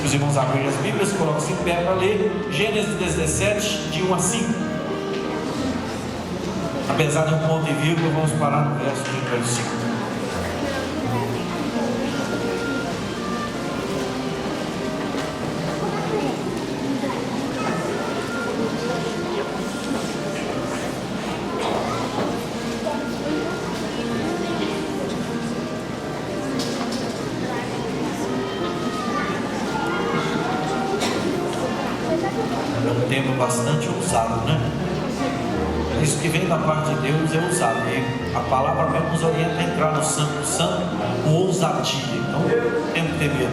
os irmãos abrirem as Bíblias, coloquem-se em pé para ler Gênesis 17, de 1 a 5. Apesar de um ponto e vírgula, vamos parar no verso de número 5. Bastante ousado, né? Isso que vem da parte de Deus é ousado. E a palavra mesmo nos orienta a entrar no Santo Santo com ousadia. Então, temos que ter medo.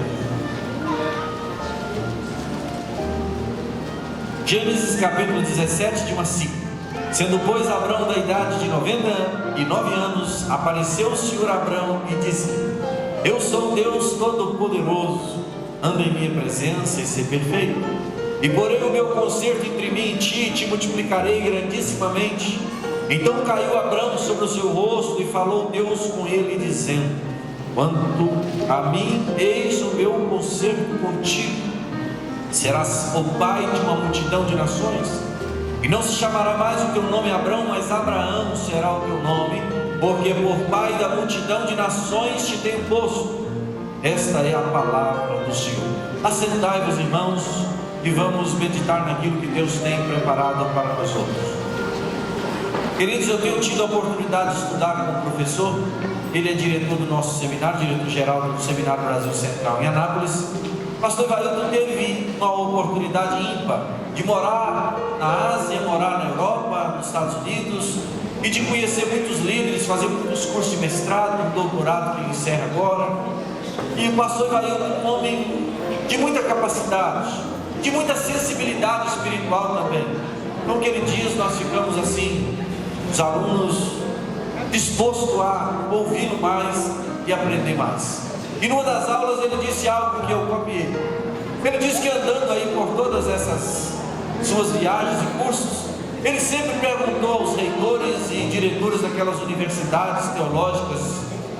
Gênesis capítulo 17, de 1 a 5. Sendo, pois, Abrão da idade de 99 anos, apareceu o Senhor a Abrão e disse: Eu sou Deus Todo-Poderoso, anda em minha presença e ser perfeito. E porém o meu conserto entre mim e ti, te multiplicarei grandissimamente. Então caiu Abrão sobre o seu rosto, e falou Deus com ele, dizendo: Quanto a mim, eis o meu conserto contigo, serás o pai de uma multidão de nações, e não se chamará mais o teu nome Abrão, mas Abraão será o teu nome, porque por pai da multidão de nações te tenho posto. Esta é a palavra do Senhor. Assentai-vos, irmãos, e vamos meditar naquilo que Deus tem preparado para nós outros. Queridos, eu tenho tido a oportunidade de estudar com o professor. Ele é diretor do nosso seminário, diretor-geral do Seminário Brasil Central em Anápolis. O pastor Ivailton teve uma oportunidade ímpar de morar na Ásia, morar na Europa, nos Estados Unidos, e de conhecer muitos líderes, fazer muitos cursos de mestrado, um doutorado que ele encerra agora. E o pastor Ivailton é um homem de muita capacidade, de muita sensibilidade espiritual também. Então, aquele dia nós ficamos assim, os alunos dispostos a ouvir mais e aprender mais. E numa das aulas ele disse algo que eu copiei. Ele disse que andando aí por todas essas suas viagens e cursos, ele sempre perguntou aos reitores e diretores daquelas universidades teológicas,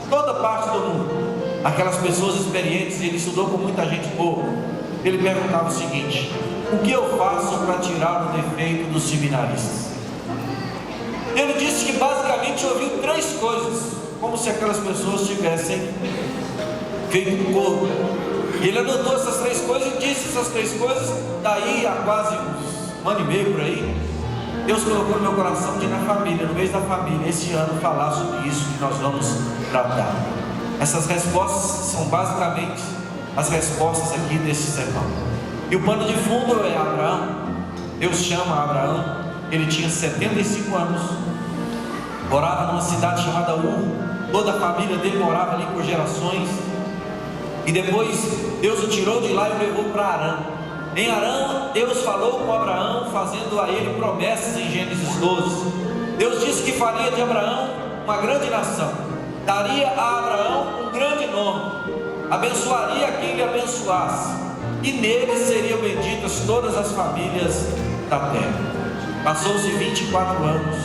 toda parte do mundo, aquelas pessoas experientes, e ele estudou com muita gente boa. Ele perguntava o seguinte: o que eu faço para tirar o defeito dos seminaristas? Ele disse que basicamente ouviu três coisas, como se aquelas pessoas tivessem feito um coro. E ele anotou essas três coisas e disse essas três coisas. Daí há quase um ano e meio por aí, Deus colocou no meu coração de ir na família, no mês da família, esse ano, falar sobre isso que nós vamos tratar. Essas respostas são basicamente as respostas aqui desse sermão. E o pano de fundo é Abraão. Deus chama Abraão. Ele tinha 75 anos, morava numa cidade chamada Ur. Toda a família dele morava ali por gerações. E depois Deus o tirou de lá e o levou para Arã. Em Arã, Deus falou com Abraão, fazendo a ele promessas em Gênesis 12. Deus disse que faria de Abraão uma grande nação, daria a Abraão um grande nome, abençoaria quem lhe abençoasse, e nele seriam benditas todas as famílias da terra. Passou-se 24 anos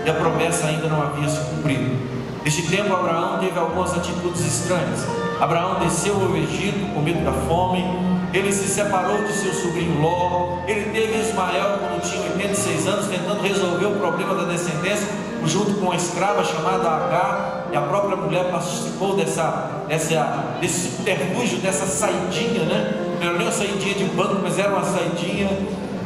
e a promessa ainda não havia se cumprido. Neste tempo Abraão teve algumas atitudes estranhas. Abraão desceu ao Egito com medo da fome. Ele se separou de seu sobrinho Ló. Ele teve Ismael quando tinha 86 anos, tentando resolver o problema da descendência junto com uma escrava chamada Agar. E a própria mulher participou desse subterfúgio, dessa saidinha, né? Não era nem uma saidinha de banco, mas era uma saidinha.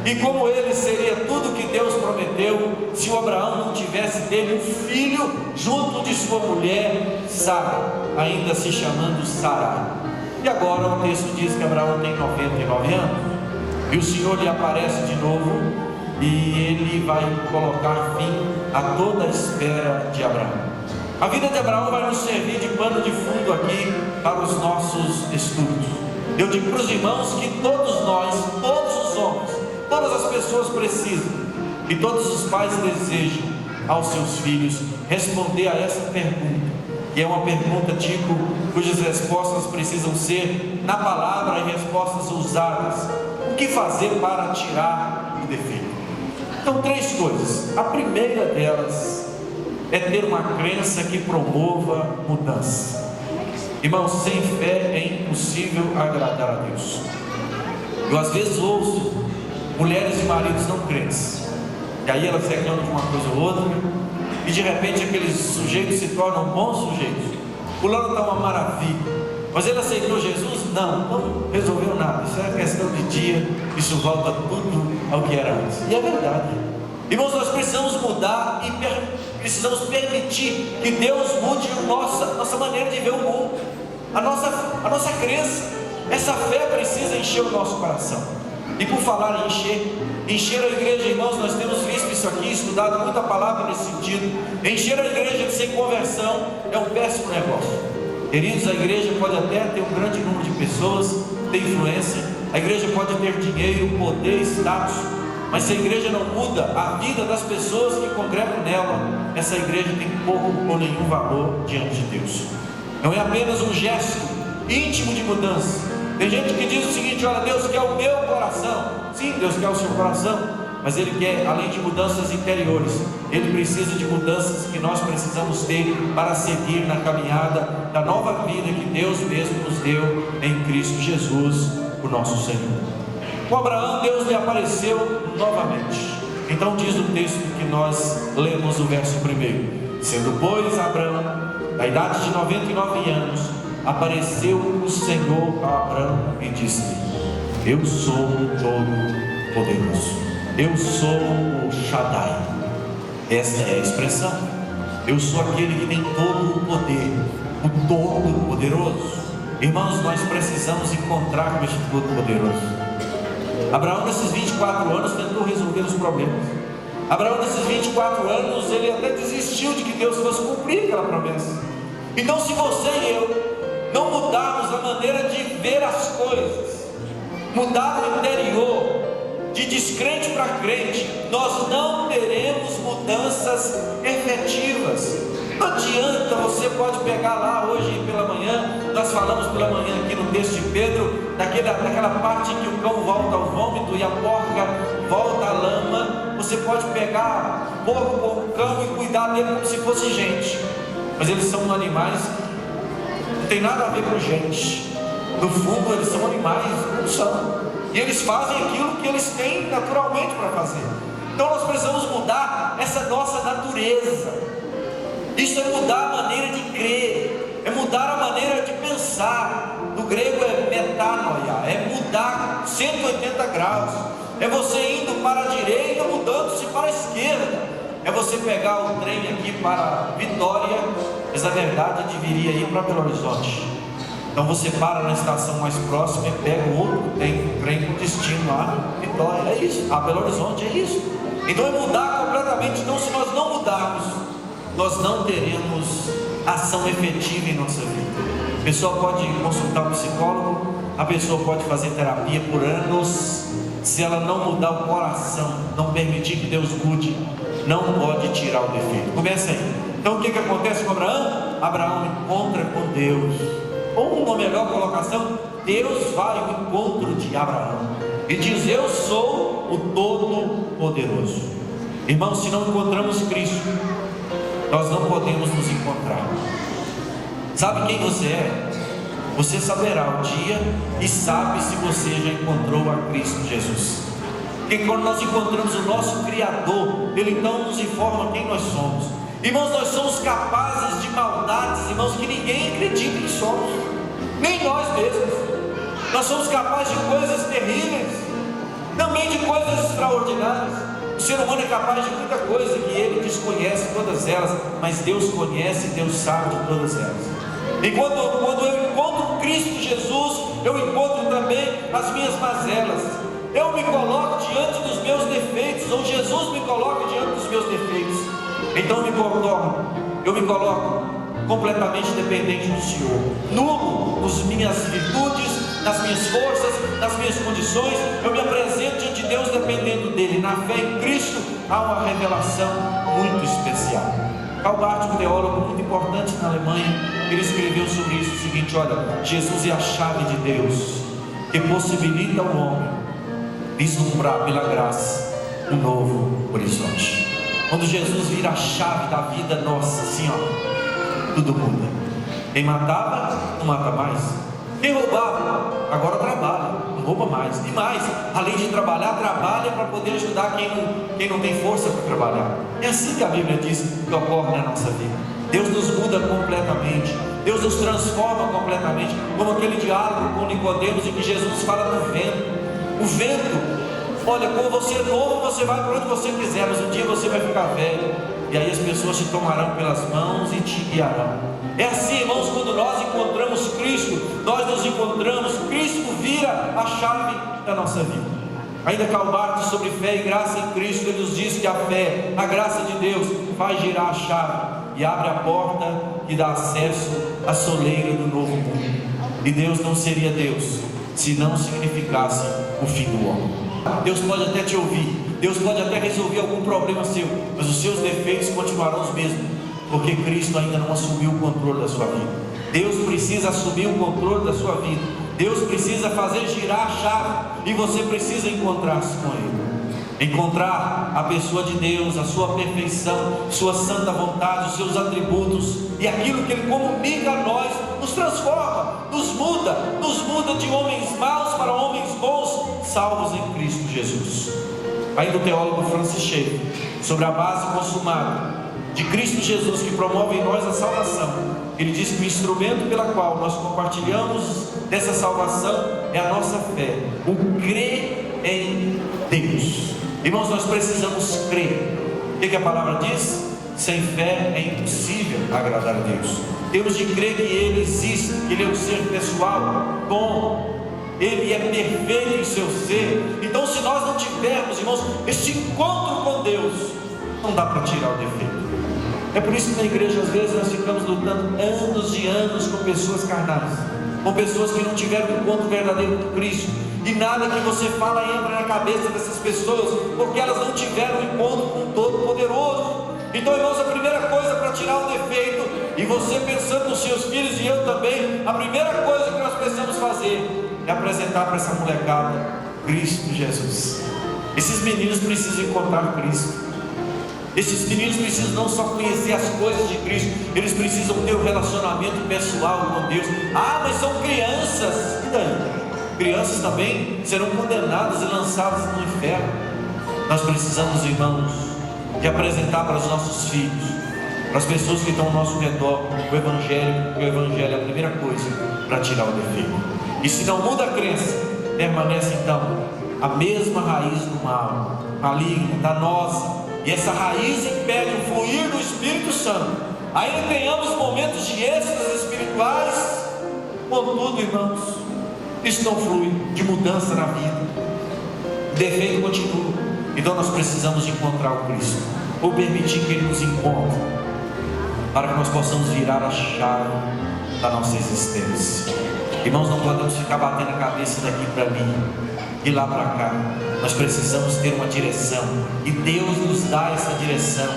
E como ele seria tudo que Deus prometeu, se o Abraão não tivesse dele um filho junto de sua mulher Sara, ainda se chamando Sarai. E agora o texto diz que Abraão tem 99 anos, e o Senhor lhe aparece de novo, e ele vai colocar fim a toda a espera de Abraão. A vida de Abraão vai nos servir de pano de fundo aqui para os nossos estudos. Eu digo para os irmãos que todos nós, todos os homens, todas as pessoas precisam, e todos os pais desejam aos seus filhos responder a essa pergunta, que é uma pergunta tipo, cujas respostas precisam ser na palavra e respostas ousadas. O que fazer para tirar o defeito? Então, três coisas. A primeira delas é ter uma crença que promova mudança. Irmãos, sem fé é impossível agradar a Deus. Eu às vezes ouço mulheres e maridos não crentes, e aí elas reclamam de uma coisa ou outra, e de repente aqueles sujeitos se tornam bons sujeitos. Fulano está uma maravilha, mas ele aceitou Jesus? Não resolveu nada. Isso é questão de dia, isso volta tudo ao que era antes. E é verdade. Irmãos, nós precisamos mudar e precisamos permitir que Deus mude a nossa maneira de ver o mundo, a nossa crença. Essa fé precisa encher o nosso coração. E por falar em encher a igreja, irmãos, nós temos visto isso aqui, estudado muita palavra nesse sentido. Encher a igreja sem conversão é um péssimo negócio. Queridos, a igreja pode até ter um grande número de pessoas, ter influência, a igreja pode ter dinheiro, poder, status, mas se a igreja não muda a vida das pessoas que congregam nela, essa igreja tem pouco ou nenhum valor diante de Deus. Não é apenas um gesto íntimo de mudança. Tem gente que diz o seguinte: olha, Deus quer o meu coração. Sim, Deus quer o seu coração, mas Ele quer, além de mudanças interiores, Ele precisa de mudanças que nós precisamos ter para seguir na caminhada da nova vida que Deus mesmo nos deu em Cristo Jesus, o nosso Senhor. Com Abraão, Deus lhe apareceu novamente. Então diz o texto que nós lemos o verso 1: sendo pois Abraão da idade de 99 anos, apareceu o Senhor a Abraão e disse-lhe: eu sou o Todo-Poderoso, eu sou o Shaddai. Esta é a expressão. Eu sou aquele que tem todo o poder, o Todo-Poderoso. Irmãos, nós precisamos encontrar com este Todo-Poderoso. Abraão, nesses 24 anos, tentou resolver os problemas. Abraão, nesses 24 anos, ele até desistiu de que Deus fosse cumprir aquela promessa. Então, se você e eu não mudarmos a maneira de ver as coisas, mudar o interior, de descrente para crente, nós não teremos mudanças efetivas. Não adianta, você pode pegar lá hoje pela manhã, nós falamos pela manhã aqui no texto de Pedro, daquela parte em que o cão volta ao vômito e a porca volta à lama. Você pode pegar porco ou cão e cuidar dele como se fosse gente, mas eles são animais, não tem nada a ver com gente. No fundo eles são animais, não são, e eles fazem aquilo que eles têm naturalmente para fazer. Então nós precisamos mudar essa nossa natureza. Isso é mudar a maneira de crer, é mudar a maneira de pensar. No grego é metanoia, é mudar 180 graus. É você indo para a direita, mudando-se para a esquerda. É você pegar o trem aqui para Vitória, mas na verdade deveria ir para Belo Horizonte. Então você para na estação mais próxima e pega o outro trem com destino lá, Vitória, é isso. Belo Horizonte, é isso. Então é mudar completamente. Então, se nós não mudarmos, nós não teremos ação efetiva em nossa vida. A pessoa pode consultar um psicólogo, a pessoa pode fazer terapia por anos, se ela não mudar o coração, não permitir que Deus mude, não pode tirar o defeito. Começa aí. Então o que acontece com Abraão? Abraão encontra com Deus, ou uma melhor colocação, Deus vai ao encontro de Abraão e diz: eu sou o Todo-Poderoso. Irmãos, se não encontramos Cristo, nós não podemos nos encontrar. Sabe quem você é? Você saberá o dia e sabe se você já encontrou a Cristo Jesus. Porque quando nós encontramos o nosso Criador, Ele então nos informa quem nós somos. Irmãos, nós somos capazes de maldades, irmãos, que ninguém acredita que somos, nem nós mesmos. Nós somos capazes de coisas terríveis, também de coisas extraordinárias. O ser humano é capaz de muita coisa que ele desconhece todas elas, mas Deus conhece, Deus sabe de todas elas. E quando eu encontro Cristo Jesus, eu encontro também as minhas mazelas. Eu me coloco diante dos meus defeitos, ou Jesus me coloca diante dos meus defeitos. Então eu me coloco completamente dependente do Senhor, nulo nas minhas virtudes, nas minhas forças, nas minhas condições. Eu me apresento diante de Deus dependendo dele. Na fé em Cristo há uma revelação muito especial. Karl Barth, um teólogo muito importante na Alemanha, ele escreveu sobre isso o seguinte: olha, Jesus é a chave de Deus que possibilita ao homem vislumbrar pela graça um novo horizonte. Quando Jesus vira a chave da vida nossa, assim ó, tudo muda. Quem matava, não mata mais. Quem roubava, agora trabalha, não rouba mais. E mais, além de trabalhar, trabalha para poder ajudar quem não tem força para trabalhar. É assim que a Bíblia diz que ocorre na nossa vida. Deus nos muda completamente, Deus nos transforma completamente, como aquele diálogo com Nicodemos em que Jesus fala do vento. O vento, olha, quando você é novo, você vai para onde você quiser, mas um dia você vai ficar velho, e aí as pessoas te tomarão pelas mãos e te guiarão. É assim, irmãos, quando nós encontramos Cristo, nós nos encontramos, Cristo vira a chave da nossa vida. Ainda Calvário sobre fé e graça em Cristo, ele nos diz que a fé, a graça de Deus, faz girar a chave e abre a porta e dá acesso à soleira do novo mundo. E Deus não seria Deus se não significasse o fim do homem. Deus pode até te ouvir, Deus pode até resolver algum problema seu, mas os seus defeitos continuarão os mesmos, porque Cristo ainda não assumiu o controle da sua vida. Deus precisa assumir o controle da sua vida, Deus precisa fazer girar a chave, e você precisa encontrar-se com Ele. Encontrar a pessoa de Deus, a sua perfeição, sua santa vontade, os seus atributos, e aquilo que Ele comunica a nós, nos transforma, nos muda de homens maus para homens bons, salvos em Cristo Jesus. Ainda o teólogo Francis Schaeffer, sobre a base consumada de Cristo Jesus, que promove em nós a salvação, ele diz que o instrumento pela qual nós compartilhamos dessa salvação é a nossa fé, o crer em Deus. Irmãos, nós precisamos crer. O que a palavra diz? Sem fé é impossível agradar a Deus. Temos de crer que Ele existe, que Ele é um ser pessoal, bom, Ele é perfeito em seu ser. Então, se nós não tivermos, irmãos, este encontro com Deus, não dá para tirar o defeito. É por isso que na igreja às vezes nós ficamos lutando anos e anos com pessoas carnais, com pessoas que não tiveram um encontro verdadeiro com Cristo, e nada que você fala entra na cabeça dessas pessoas, porque elas não tiveram um encontro com o Todo-Poderoso. Então, irmãos, a primeira coisa para tirar o defeito, e você pensando nos seus filhos e eu também, a primeira coisa que nós precisamos fazer é apresentar para essa molecada Cristo Jesus. Esses meninos precisam encontrar Cristo. Esses meninos precisam não só conhecer as coisas de Cristo, eles precisam ter um relacionamento pessoal com Deus. Ah, mas são crianças. E daí? Crianças também serão condenadas e lançadas no inferno. Nós precisamos, irmãos, de apresentar para os nossos filhos, para as pessoas que estão ao nosso redor, o Evangelho, porque o Evangelho é a primeira coisa para tirar o defeito. E se não muda a crença, permanece então a mesma raiz do mal, maligna, danosa, e essa raiz impede o fluir do Espírito Santo. Ainda tenhamos momentos de êxtases espirituais, contudo, irmãos, isso não flui de mudança na vida, o defeito continua. Então nós precisamos encontrar o Cristo, ou permitir que Ele nos encontre, para que nós possamos virar a chave da nossa existência. Irmãos, não podemos ficar batendo a cabeça daqui para ali e lá para cá. Nós precisamos ter uma direção, e Deus nos dá essa direção,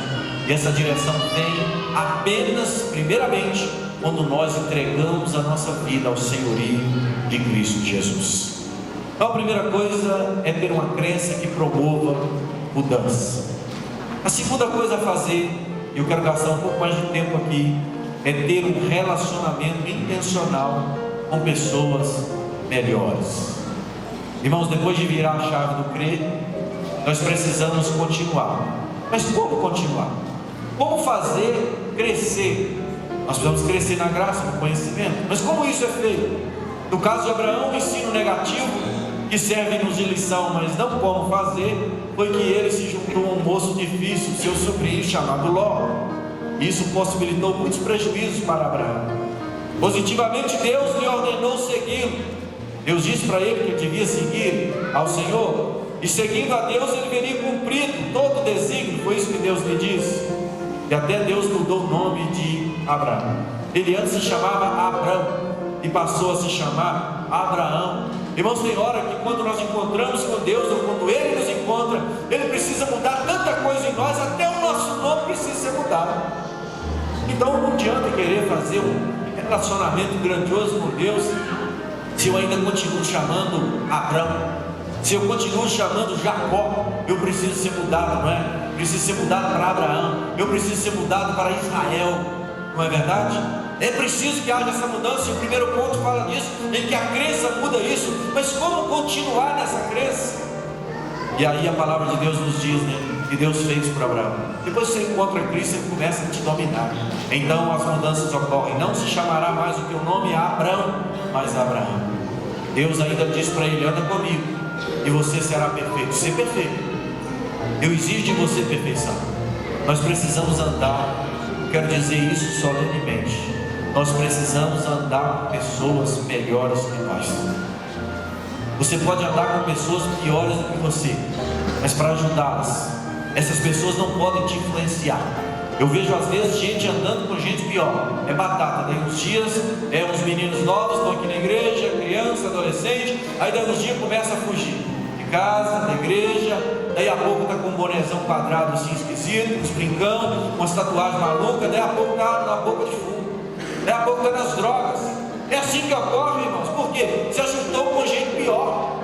e essa direção vem apenas, primeiramente, quando nós entregamos a nossa vida ao senhorio de Cristo Jesus. Então a primeira coisa é ter uma crença que promova mudança. A segunda coisa a fazer, e eu quero gastar um pouco mais de tempo aqui, é ter um relacionamento intencional com pessoas melhores. Irmãos, depois de virar a chave do crer, nós precisamos continuar. Mas como continuar? Como fazer crescer? Nós precisamos crescer na graça, no conhecimento. Mas como isso é feito? No caso de Abraão, o ensino negativo, que serve-nos de lição, mas não como fazer, foi que ele se juntou a um moço difícil, seu sobrinho, chamado Ló. Isso possibilitou muitos prejuízos para Abraão. Positivamente, Deus lhe ordenou segui-lo. Deus disse para ele que ele devia seguir ao Senhor, e seguindo a Deus ele veria cumprido todo o desígnio. Foi isso que Deus lhe disse. E até Deus mudou o nome de Abraão. Ele antes se chamava Abrão e passou a se chamar Abraão. Irmãos, tem hora que quando nós encontramos com Deus, ou quando Ele nos encontra, Ele precisa mudar tanta coisa em nós, até o nosso nome precisa ser mudado. Então não adianta querer fazer um relacionamento grandioso com Deus se eu ainda continuo chamando Abrão, se eu continuo chamando Jacó. Eu preciso ser mudado, não é? Preciso ser mudado para Abraão, eu preciso ser mudado para Israel, não é verdade? É preciso que haja essa mudança, e o primeiro ponto fala disso, em que a crença muda isso. Mas como continuar nessa crença? E aí a palavra de Deus nos diz, que Deus fez para Abraão. Depois que você encontra Cristo, Ele começa a te dominar. Então as mudanças ocorrem. Não se chamará mais o teu nome Abrão, mas Abraão. Deus ainda diz para ele: anda comigo, e você será perfeito. Ser perfeito. Eu exijo de você perfeição. Nós precisamos andar, quero dizer isso solenemente, nós precisamos andar com pessoas melhores que nós. Você pode andar com pessoas piores do que você, mas para ajudá-las, essas pessoas não podem te influenciar. Eu vejo às vezes gente andando com gente pior. É batata, daí uns dias uns meninos novos estão aqui na igreja, criança, adolescente, aí daí uns dias começa a fugir de casa, da igreja, daí a pouco está com um bonezão quadrado assim esquisito, uns brincando, umas tatuagens malucas, daí a pouco está na boca de fumo, daí a pouco está nas drogas. É assim que ocorre, irmãos. Por quê? Se ajuntou com gente pior.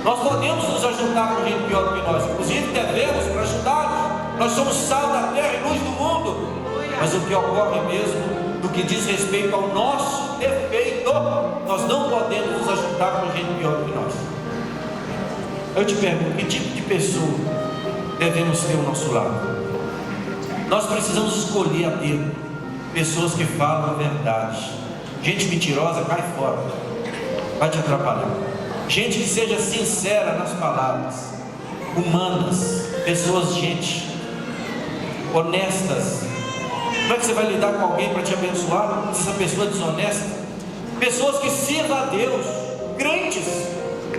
Nós podemos nos ajuntar com gente pior do que nós, inclusive devemos para ajudar. Nós somos sal da terra e luz do mundo. Mas o que ocorre mesmo, do que diz respeito ao nosso defeito, nós não podemos nos ajuntar com gente pior do que nós. Eu te pergunto, que tipo de pessoa devemos ter ao nosso lado? Nós precisamos escolher a dedo pessoas que falam a verdade. Gente mentirosa, cai fora, vai te atrapalhar. Gente que seja sincera nas palavras, humanas, pessoas, gente, honestas. Como é que você vai lidar com alguém para te abençoar se essa pessoa é desonesta? Pessoas que sirvam a Deus, crentes,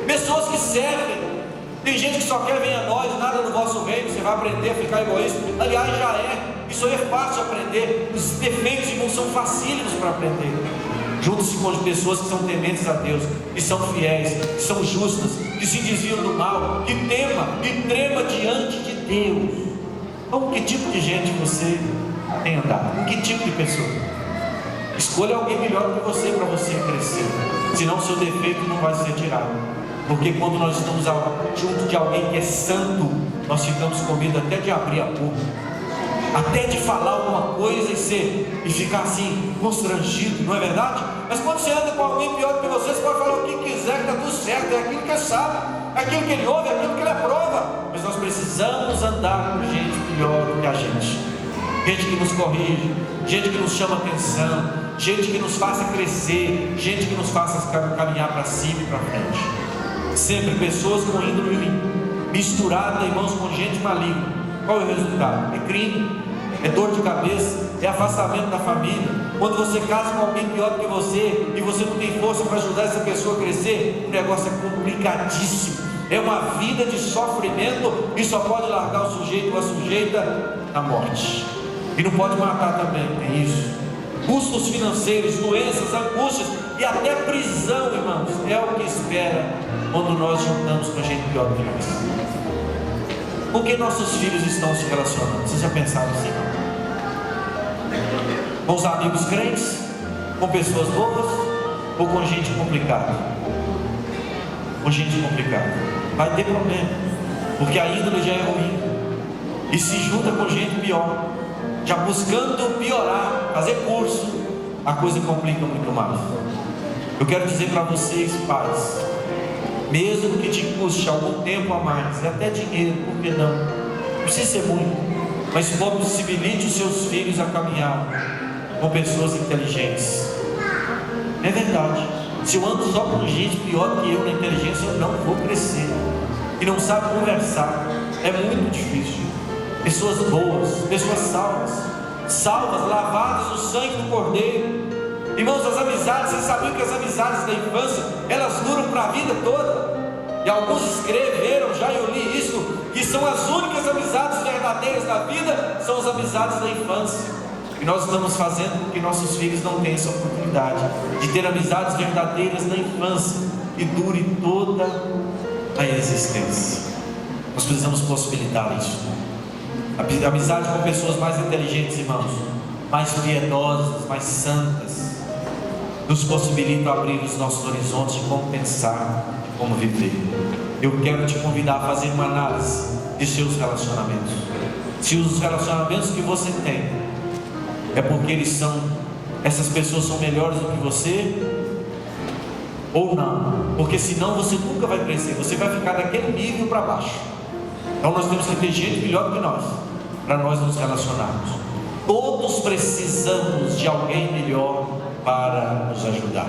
pessoas que servem. Tem gente que só quer vir a nós, nada no vosso reino. Você vai aprender a ficar egoísta. Aliás, já é. Isso aí é fácil aprender. Os defeitos, irmãos, são facílimos para aprender. Junte-se com pessoas que são tementes a Deus, que são fiéis, que são justas, que se desviam do mal, que trema diante de Deus. Com que tipo de gente você tem andado? Com que tipo de pessoa? Escolha alguém melhor que você para você crescer. Senão o seu defeito não vai ser tirado. Porque quando nós estamos junto de alguém que é santo, nós ficamos com medo até de abrir a boca, até de falar alguma coisa e ficar assim, constrangido, não é verdade? Mas quando você anda com alguém pior do que você pode falar o que quiser, que está tudo certo, é aquilo que ele sabe, é aquilo que ele ouve, é aquilo que ele aprova. Mas nós precisamos andar com gente pior do que a gente que nos corrige, gente que nos chama atenção, gente que nos faça crescer, gente que nos faça caminhar para cima e para frente. Sempre pessoas com índole misturada, irmãos, com gente maligna. Qual é o resultado? É crime, é dor de cabeça, é afastamento da família. Quando você casa com alguém pior do que você e você não tem força para ajudar essa pessoa a crescer, o negócio é complicadíssimo. É uma vida de sofrimento e só pode largar o sujeito ou a sujeita na morte. E não pode matar também, é isso. Custos financeiros, doenças, angústias e até prisão, irmãos, é o que espera quando nós juntamos com a gente pior do que nós. Com que nossos filhos estão se relacionando? Vocês já pensaram assim? Com os amigos crentes? Com pessoas boas? Ou com gente complicada? Com gente complicada. Vai ter problema, porque a índole já é ruim e se junta com gente pior, já buscando piorar, fazer curso, a coisa complica muito mais. Eu quero dizer para vocês, pais, mesmo que te custe algum tempo a mais, e até dinheiro, por que não? Não precisa ser muito, mas possibilite os seus filhos a caminhar com pessoas inteligentes. É verdade. Se eu ando só com gente pior que eu na inteligência, eu não vou crescer. E não sabe conversar, é muito difícil. Pessoas boas, pessoas salvas, lavadas no sangue do Cordeiro. Irmãos, as amizades, vocês sabiam que as amizades da infância, elas duram para a vida toda? E alguns escreveram, já eu li isso, que são as únicas amizades verdadeiras da vida, são as amizades da infância. E nós estamos fazendo com que nossos filhos não tenham essa oportunidade de ter amizades verdadeiras na infância e dure toda a existência. Nós precisamos possibilitar isso. A amizade com pessoas mais inteligentes, irmãos, mais piedosas, mais santas, nos possibilita abrir os nossos horizontes de como pensar, de como viver. Eu quero te convidar a fazer uma análise de seus relacionamentos. Se os relacionamentos que você tem É porque essas pessoas são melhores do que você? Ou não? Porque senão você nunca vai crescer, você vai ficar daquele nível para baixo. Então nós temos que ter gente melhor do que nós, para nós nos relacionarmos. Todos precisamos de alguém melhor para nos ajudar.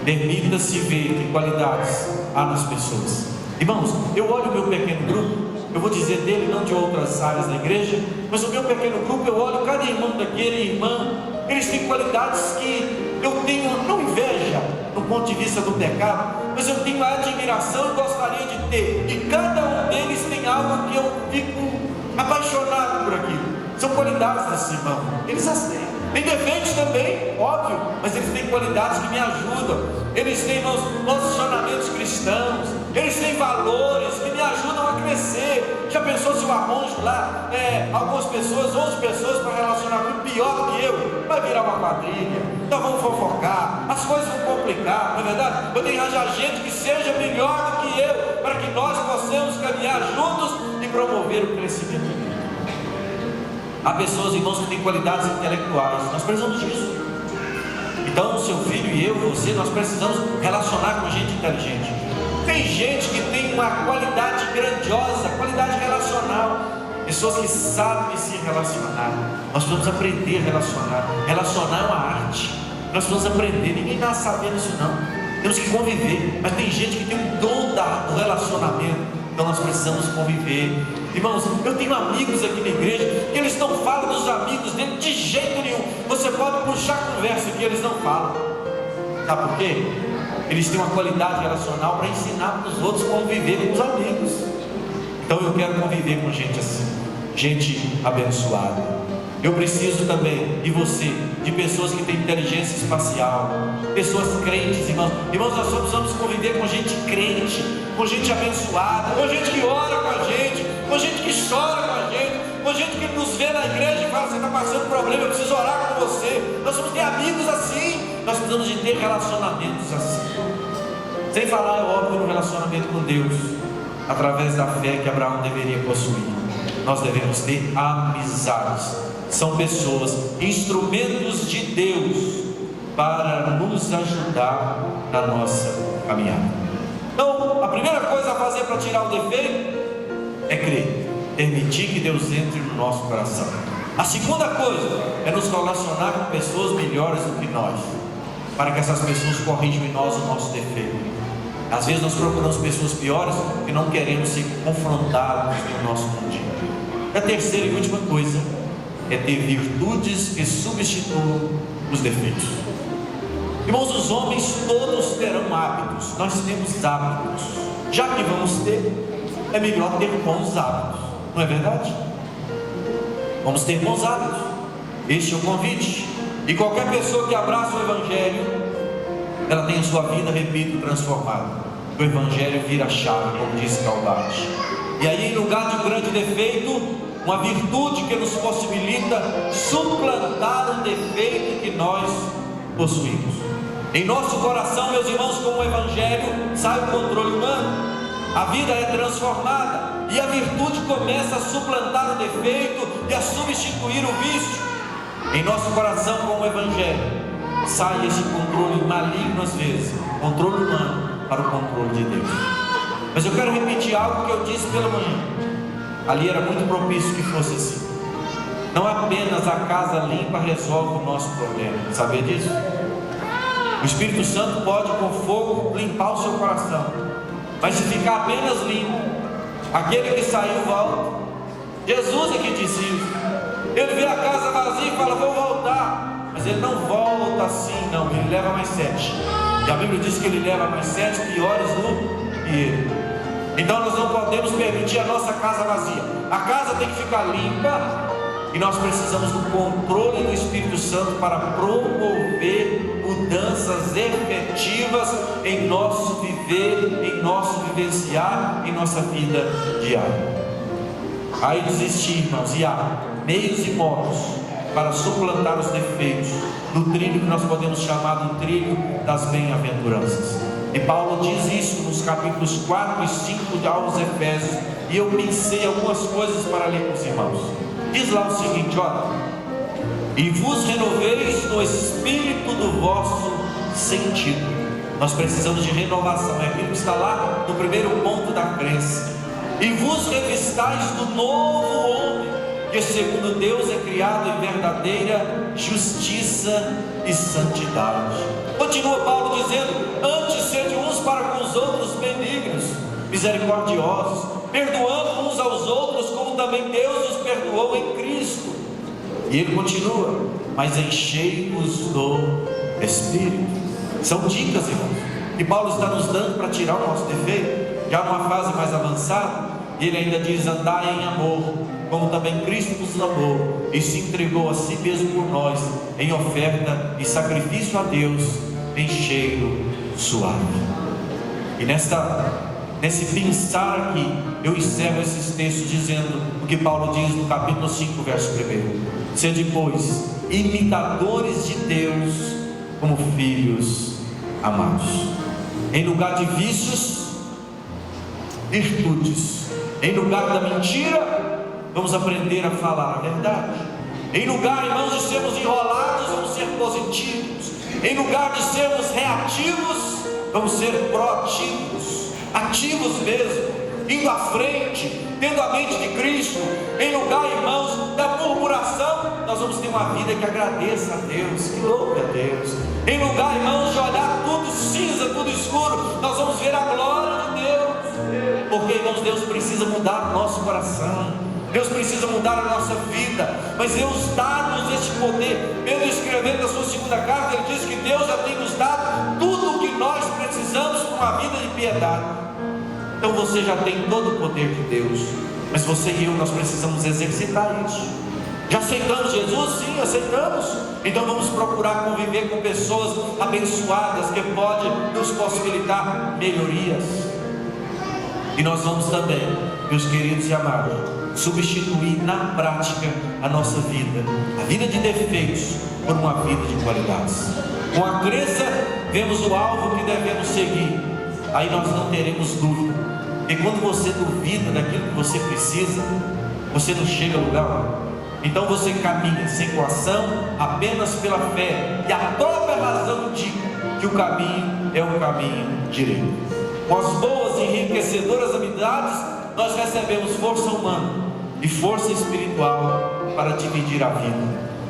Permita-se ver que qualidades há nas pessoas. Irmãos, eu olho o meu pequeno grupo, eu vou dizer dele, não de outras áreas da igreja, mas o meu pequeno grupo, eu olho cada irmão daquele, irmã, eles têm qualidades que eu tenho, não inveja do ponto de vista do pecado, mas eu tenho a admiração e gostaria de ter. E cada um deles tem algo que eu fico apaixonado por aquilo. São qualidades desse irmão, eles as têm. Tem defeitos também, óbvio, mas eles têm qualidades que me ajudam. Eles têm posicionamentos cristãos, eles têm valores que me ajudam a crescer. Já pensou se o arranjo lá, algumas pessoas, 11 pessoas para relacionar com pior que eu, vai virar uma quadrilha, então vamos fofocar, as coisas vão complicar, não é verdade? Eu tenho que arranjar gente que seja melhor do que eu, para que nós possamos caminhar juntos e promover o crescimento. Há pessoas, irmãos, que têm qualidades intelectuais, nós precisamos disso. Então, seu filho e eu, você, nós precisamos relacionar com gente inteligente. Tem gente que tem uma qualidade grandiosa, qualidade relacional, pessoas que sabem se relacionar. Nós precisamos aprender a relacionar. Relacionar é uma arte, nós precisamos aprender. Ninguém está sabendo isso não, temos que conviver. Mas tem gente que tem um dom do relacionamento, então nós precisamos conviver. Irmãos, eu tenho amigos aqui na igreja que eles não falam dos amigos dele de jeito nenhum. Você pode puxar a conversa que eles não falam. Sabe por quê? Eles têm uma qualidade relacional para ensinar para os outros como viver com os amigos. Então eu quero conviver com gente assim, gente abençoada. Eu preciso também, e você, de pessoas que têm inteligência espacial, pessoas crentes, irmãos. Irmãos, nós só precisamos conviver com gente crente, com gente abençoada, com gente que ora com a gente, com gente que chora com a gente, com gente que nos vê na igreja e fala: você está passando problema, eu preciso orar com você. Nós vamos ter amigos assim, nós precisamos de ter relacionamentos assim. Sem falar, é óbvio, no relacionamento com Deus, através da fé que Abraão deveria possuir. Nós devemos ter amizades. São pessoas, instrumentos de Deus para nos ajudar na nossa caminhada. Então, a primeira coisa a fazer para tirar o defeito é crer, permitir que Deus entre no nosso coração. A segunda coisa é nos relacionar com pessoas melhores do que nós, para que essas pessoas corrijam em nós o nosso defeito. Às vezes nós procuramos pessoas piores e não queremos ser confrontados no nosso mundinho. A terceira e última coisa é ter virtudes que substituam os defeitos. Irmãos, os homens todos terão hábitos. Nós temos hábitos. Já que vamos ter, é melhor ter bons hábitos, não é verdade? Vamos ter bons hábitos. Este é o convite. E qualquer pessoa que abraça o Evangelho, ela tem a sua vida, repito, transformada. O Evangelho vira chave, como disse Calvati. E aí, em lugar de um grande defeito, uma virtude que nos possibilita suplantar o defeito que nós possuímos. Em nosso coração, meus irmãos, com o Evangelho, sai o controle humano, a vida é transformada e a virtude começa a suplantar o defeito e a substituir o vício. Em nosso coração, com o Evangelho, sai esse controle maligno, às vezes, controle humano para o controle de Deus. Mas eu quero repetir algo que eu disse pela manhã. Ali era muito propício que fosse assim. Não apenas a casa limpa resolve o nosso problema, sabia disso? O Espírito Santo pode com fogo limpar o seu coração, mas se ficar apenas limpo, aquele que saiu volta. Jesus é que disse isso. Ele vê a casa vazia e fala: vou voltar. Mas ele não volta assim não, ele leva mais 7. E a Bíblia diz que ele leva mais 7 piores do que ele. Então nós não podemos permitir a nossa casa vazia. A casa tem que ficar limpa. E nós precisamos do controle do Espírito Santo para promover mudanças efetivas em nosso viver, em nosso vivenciar, em nossa vida diária. Aí existir, irmãos, e há meios e modos para suplantar os defeitos do trilho que nós podemos chamar do trilho das bem-aventuranças. E Paulo diz isso nos capítulos 4 e 5 aos Efésios. E eu pensei algumas coisas para ler com os irmãos. Diz lá o seguinte: olha, e vos renoveis no espírito do vosso sentido. Nós precisamos de renovação, é aquilo que está lá no primeiro ponto da crença. E vos revistais do novo homem, que segundo Deus é criado em verdadeira justiça e santidade. Continua Paulo dizendo: antes sede uns para com os outros benignos, misericordiosos, perdoando uns aos outros, como também Deus os perdoou em Cristo. E ele continua: mas enchei-vos do Espírito. São dicas, irmãos, que Paulo está nos dando para tirar o nosso defeito, já numa fase mais avançada. Ele ainda diz: andai em amor, como também Cristo nos amou e se entregou a si mesmo por nós, em oferta e sacrifício a Deus, em cheiro suave. E nesse pensar aqui, eu encerro esses textos dizendo o que Paulo diz no capítulo 5, verso 1: sede, pois, imitadores de Deus, como filhos amados. Em lugar de vícios, virtudes. Em lugar da mentira, vamos aprender a falar a verdade. Em lugar, irmãos, de sermos enrolados, vamos ser positivos. Em lugar de sermos reativos, vamos ser proativos, ativos mesmo, indo à frente, tendo a mente de Cristo. Em lugar, irmãos, da murmuração, nós vamos ter uma vida que agradeça a Deus, que louve a Deus. Em lugar, irmãos, de olhar tudo cinza, tudo escuro, nós vamos ver a glória de Deus. Porque, irmãos, Deus precisa mudar o nosso coração, Deus precisa mudar a nossa vida, mas Deus dá-nos este poder. Pedro, escrevendo a sua segunda carta, ele diz que Deus já tem nos dado tudo o que nós precisamos para uma vida de piedade. Então você já tem todo o poder de Deus, mas você e eu, nós precisamos exercitar isso. Já aceitamos Jesus? Sim, aceitamos. Então vamos procurar conviver com pessoas abençoadas, que podem nos possibilitar melhorias. E nós vamos também, meus queridos e amados, substituir na prática a nossa vida, a vida de defeitos, por uma vida de qualidades. Com a crença, vemos o alvo que devemos seguir, aí nós não teremos dúvida. E quando você duvida daquilo que você precisa, você não chega a lugar nenhum. Então você caminha sem coação, apenas pela fé, e a própria razão indica que o caminho é um caminho direito. Com as boas e enriquecedoras amizades, nós recebemos força humana e força espiritual para dividir a vida.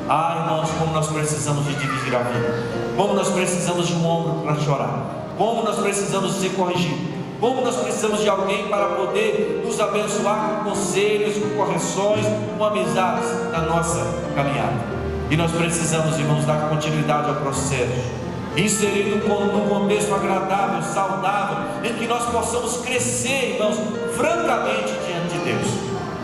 Irmãos, como nós precisamos de dividir a vida, como nós precisamos de um ombro para chorar, como nós precisamos ser corrigidos, como nós precisamos de alguém para poder nos abençoar com conselhos, com correções, com amizades na nossa caminhada. E nós precisamos, irmãos, dar continuidade ao processo, inserido num contexto agradável, saudável, em que nós possamos crescer, irmãos, francamente diante de Deus.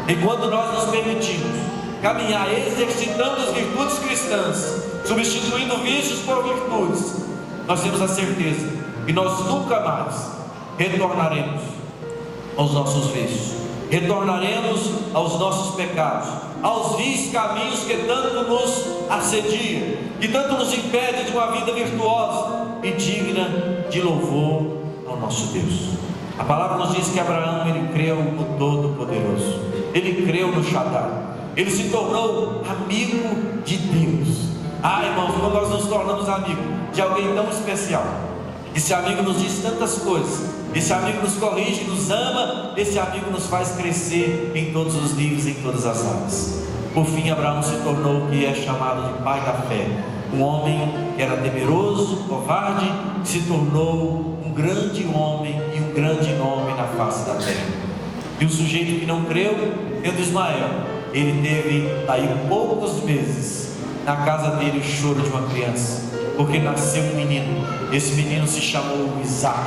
E quando nós nos permitimos caminhar exercitando as virtudes cristãs, substituindo vícios por virtudes, nós temos a certeza que nós nunca mais retornaremos aos nossos vícios, retornaremos aos nossos pecados, aos vis caminhos que tanto nos assediam, que tanto nos impede de uma vida virtuosa e digna de louvor ao nosso Deus. A palavra nos diz que Abraão, ele creu no Todo-Poderoso, ele creu no Shaddai, ele se tornou amigo de Deus. Irmãos, quando nós nos tornamos amigos de alguém tão especial, esse amigo nos diz tantas coisas, esse amigo nos corrige, nos ama, esse amigo nos faz crescer em todos os níveis, em todas as áreas. Por fim, Abraão se tornou o que é chamado de pai da fé, um homem que era temeroso, covarde, se tornou um grande homem e um grande nome na face da terra. E o sujeito que não creu, tendo Ismael, ele teve daí poucos meses na casa dele o choro de uma criança, porque nasceu um menino. Esse menino se chamou Isaac.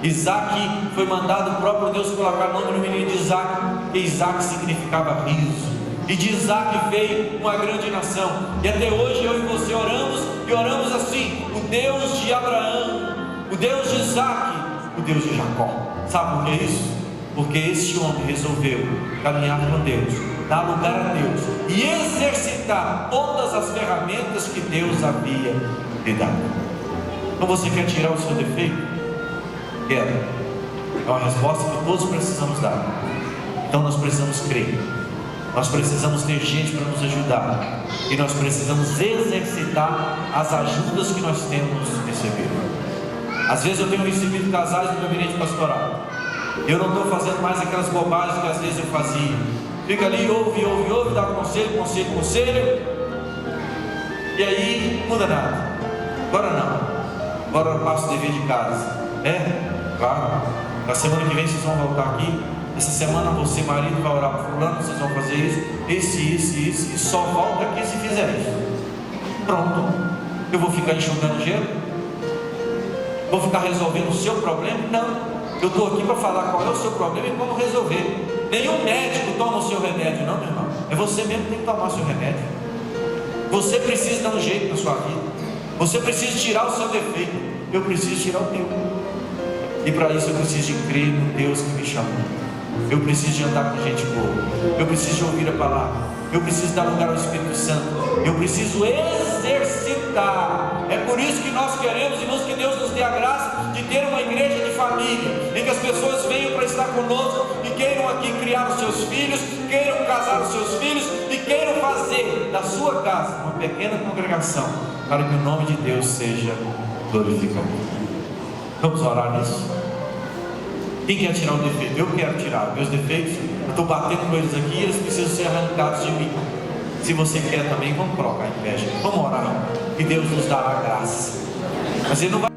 Isaac foi mandado o próprio Deus colocar o nome no menino de Isaac, porque Isaac significava riso. E de Isaac veio uma grande nação. E até hoje eu e você oramos, e oramos assim: o Deus de Abraão, o Deus de Isaac, o Deus de Jacó. Sabe por que isso? Porque esse homem resolveu caminhar com Deus, dar lugar a Deus e exercitar todas as ferramentas que Deus havia lhe dado. Então você quer tirar o seu defeito? Quero. É uma resposta que todos precisamos dar. Então nós precisamos crer Nós precisamos ter gente para nos ajudar. E nós precisamos exercitar as ajudas que nós temos recebido. Às vezes eu tenho recebido casais no gabinete pastoral. Eu não estou fazendo mais aquelas bobagens que às vezes eu fazia. Fica ali, ouve, dá conselho. E aí não muda nada. Agora não. Agora eu passo o dever de casa. Claro. Na semana que vem vocês vão voltar aqui. Essa semana você, marido, vai orar para fulano, vocês vão fazer isso, e só volta aqui se fizer isso. Pronto. Eu vou ficar enxugando gelo? Vou ficar resolvendo o seu problema? Não. Eu estou aqui para falar qual é o seu problema e como resolver. Nenhum médico toma o seu remédio, não, meu irmão. É você mesmo que tem que tomar o seu remédio. Você precisa dar um jeito na sua vida. Você precisa tirar o seu defeito. Eu preciso tirar o teu. E para isso eu preciso de crer no Deus que me chamou. Eu preciso de andar com gente boa. Eu preciso de ouvir a palavra. Eu preciso dar lugar ao Espírito Santo. Eu preciso exercitar. É por isso que nós queremos, irmãos, que Deus nos dê a graça de ter uma igreja de família, em que as pessoas venham para estar conosco e queiram aqui criar os seus filhos, queiram casar os seus filhos e queiram fazer da sua casa uma pequena congregação, para que o nome de Deus seja glorificado. Vamos orar nisso? Quem quer tirar o defeito? Eu quero tirar meus defeitos. Eu estou batendo com eles aqui e eles precisam ser arrancados de mim. Se você quer também, vamos colocar a inveja. Vamos orar. Que Deus nos dará graça. Mas Ele não vai